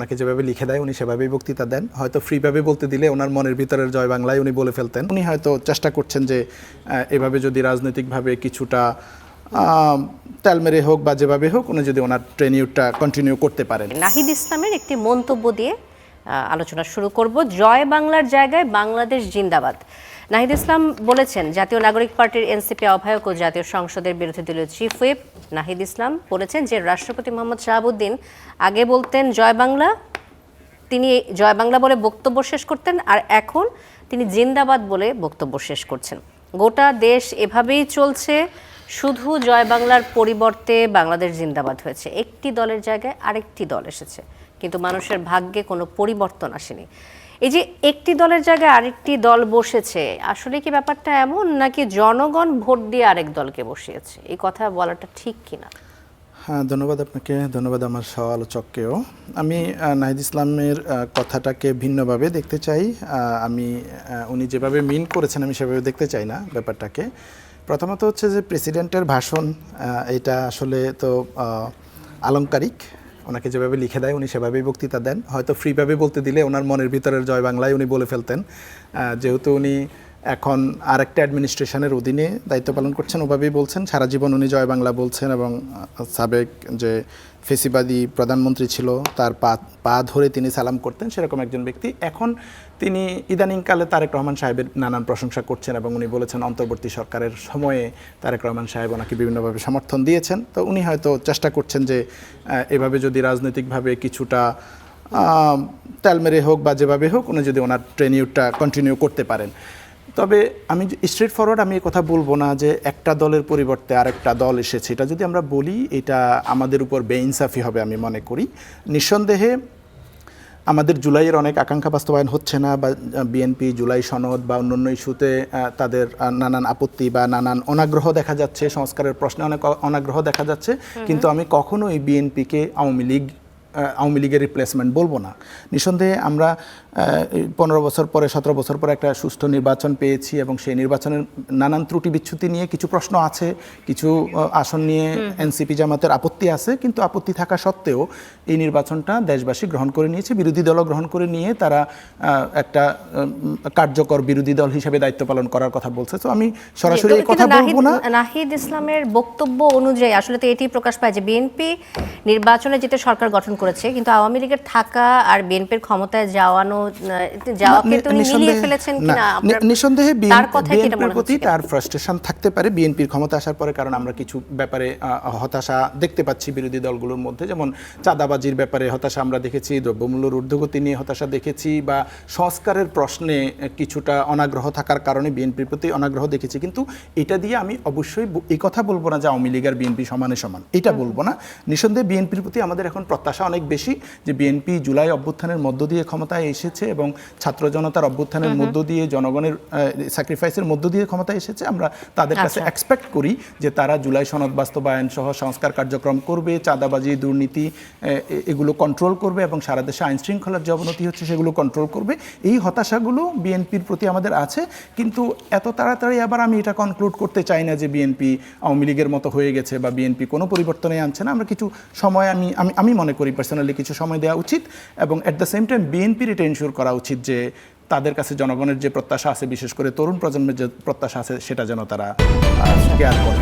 ওনাকে যেভাবে লিখে দেয় উনি সেভাবেই বক্তৃতা দেন। হয়তো ফ্রিভাবে বলতে দিলে ওনার মনের ভিতরের জয় বাংলায় উনি বলে ফেলতেন। উনি হয়তো চেষ্টা করছেন যে এভাবে যদি রাজনৈতিকভাবে কিছুটা তেলমেরে হোক বা যেভাবে হোক উনি যদি ওনার ট্রেনিউরটা কন্টিনিউ করতে পারেন। নাহিদ ইসলামের একটি মন্তব্য দিয়ে আলোচনা শুরু করব। জয় বাংলার জায়গায় বাংলাদেশ জিন্দাবাদ। নাহিদ ইসলাম বলেছেন, জাতীয় নাগরিক পার্টির এনসিপি আহ্বায়ক ও জাতীয় সংসদের বিরোধী দলীয় চিফ হুইপ নাহিদ ইসলাম বলেছেন যে রাষ্ট্রপতি মোহাম্মদ শাহাবুদ্দিন আগে বলতেন জয় বাংলা, তিনি জয় বাংলা বলে বক্তব্য শেষ করতেন, আর এখন তিনি জিন্দাবাদ বলে বক্তব্য শেষ করছেন। গোটা দেশ এভাবেই চলছে, শুধু জয় বাংলার পরিবর্তে বাংলাদেশ জিন্দাবাদ হয়েছে। একটি দলের জায়গায় আরেকটি দল এসেছে, কিন্তু মানুষের ভাগ্যে কোনো পরিবর্তন আসেনি। এই যে একটি দলের জায়গায় আরেকটি দল বসেছে, আসলে কি ব্যাপারটা এমন, নাকি জনগণ ভোট দিয়ে আরেক দলকে বসিয়েছে? এই কথা বলাটা ঠিক কিনা? হ্যাঁ, ধন্যবাদ আপনাকে, ধন্যবাদ আমার সহ আলোচককেও। আমি নাহিদ ইসলামের কথাটাকে ভিন্নভাবে দেখতে চাই। উনি যেভাবে মিন করেছেন আমি সেভাবে দেখতে চাই না ব্যাপারটাকে। প্রথমত হচ্ছে যে প্রেসিডেন্টের ভাষণ, এটা আসলে তো আলংকারিক। ওনাকে যেভাবে লিখে দেয় উনি সেভাবেই বক্তৃতা দেন। হয়তো ফ্রিভাবে বলতে দিলে ওনার মনের ভিতরের জয় বাংলায় উনি বলে ফেলতেন। যেহেতু উনি এখন আরেকটা অ্যাডমিনিস্ট্রেশনের অধীনে দায়িত্ব পালন করছেন, ওভাবেই বলছেন। সারা জীবন উনি জয় বাংলা বলছেন এবং সাবেক যে ফেসিবাদী প্রধানমন্ত্রী ছিল তার পা ধরে তিনি সালাম করতেন, সেরকম একজন ব্যক্তি। এখন তিনি ইদানিংকালে তারেক রহমান সাহেবের নানান প্রশংসা করছেন এবং উনি বলেছেন অন্তর্বর্তী সরকারের সময়ে তারেক রহমান সাহেব ওনাকে বিভিন্নভাবে সমর্থন দিয়েছেন। তো উনি হয়তো চেষ্টা করছেন যে এভাবে যদি রাজনৈতিকভাবে কিছুটা তেলমেরে হোক বা যেভাবে হোক উনি যদি ওনার ট্রেনিউরটা কন্টিনিউ করতে পারেন। তবে আমি স্ট্রেট ফরওয়ার্ড আমি কথা বলবো না যে একটা দলের পরিবর্তে আরেকটা দল এসেছে। এটা যদি আমরা বলি এটা আমাদের উপর বেইনসাফি হবে আমি মনে করি। নিঃসন্দেহে আমাদের জুলাইয়ের অনেক আকাঙ্ক্ষা বাস্তবায়ন হচ্ছে না, বা বিএনপি জুলাই সনদ বা অন্যান্য ইস্যুতে তাদের নানান আপত্তি বা নানান অনাগ্রহ দেখা যাচ্ছে, সংস্কারের প্রশ্নে অনেক অনাগ্রহ দেখা যাচ্ছে। কিন্তু আমি কখনোই বিএনপিকে আওয়ামী লীগের রিপ্লেসমেন্ট বলবো না। নিঃসন্দেহে আমরা 15 বছর পরে 17 বছর পরে একটা সুষ্ঠু নির্বাচন পেয়েছি এবং সেই নির্বাচনের নানান ত্রুটি বিচ্যুতি নিয়ে কিছু প্রশ্ন আছে, কিছু আসন নিয়ে এনসিপি জামাতের আপত্তি আছে। কিন্তু আপত্তি থাকা সত্ত্বেও এই নির্বাচনটা দেশবাসী গ্রহণ করে নিয়েছে, বিরোধী দলও গ্রহণ করে নিয়ে তারা একটা কার্যকর বিরোধী দল হিসেবে দায়িত্ব পালন করার কথা বলছে। তো আমি সরাসরি এই কথা বলবো না। নাহিদ ইসলামের বক্তব্য অনুযায়ী আসলে তো এটি প্রকাশ পায় যে বিএনপি নির্বাচনে যেতে সরকার গঠন করেছে, কিন্তু আওয়ামী লীগের থাকা আর বিএনপির ক্ষমতায় যাওয়াকে তিনি মিলিয়ে ফেলেছেন কিনা? নিঃসন্দেহে বিএনপির প্রতি তার ফ্রাস্ট্রেশন থাকতে পারে বিএনপির ক্ষমতা আসার পরে, কারণ আমরা কিছু ব্যাপারে হতাশা দেখতে পাচ্ছি বিরোধী দলগুলোর মধ্যে। যেমন চাঁদাবাজির ব্যাপারে হতাশা আমরা দেখেছি, দ্রব্যমূল্যের ঊর্ধ্বগতি নিয়ে হতাশা দেখেছি, বা সংস্কারের প্রশ্নে কিছুটা অনাগ্রহ থাকার কারণে বিএনপির প্রতি অনাগ্রহ দেখেছি। কিন্তু এটা দিয়ে আমি অবশ্যই এই কথা বলবো না যে আওয়ামী লীগ আর বিএনপি সমানে সমান, এটা বলবো না। নিঃসন্দেহে বিএনপির প্রতি আমাদের এখন প্রত্যাশা অনেক বেশি যে বিএনপি জুলাই অভ্যুত্থানের মধ্য দিয়ে ক্ষমতায় এসেছে এবং ছাত্র জনতার অভ্যুত্থানের মধ্য দিয়ে, জনগণের স্যাক্রিফাইসের মধ্য দিয়ে ক্ষমতায় এসেছে। আমরা তাদের কাছে এক্সপেক্ট করি যে তারা জুলাই সনদ বাস্তবায়ন সহ সংস্কার কার্যক্রম করবে, চাঁদাবাজি দুর্নীতি এগুলো কন্ট্রোল করবে এবং সারা দেশে আইন শৃঙ্খলার যে অবনতি হচ্ছে সেগুলো কন্ট্রোল করবে। এই হতাশাগুলো বিএনপির প্রতি আমাদের আছে। কিন্তু এত তাড়াতাড়ি আবার আমি এটা কনক্লুড করতে চাই না যে বিএনপি আওয়ামী লীগের মতো হয়ে গেছে বা বিএনপি কোনো পরিবর্তনে আনছে না। আমরা কিছু সময় আমি মনে করি পার্সোনালি কিছু সময় দেওয়া উচিত এবং অ্যাট দ্য সেম টাইম বিএনপির এটা এনশিওর করা উচিত যে তাদের কাছে জনগণের যে প্রত্যাশা আছে, বিশেষ করে তরুণ প্রজন্মের যে প্রত্যাশা আছে, সেটা যেন তারা কেয়ার করে।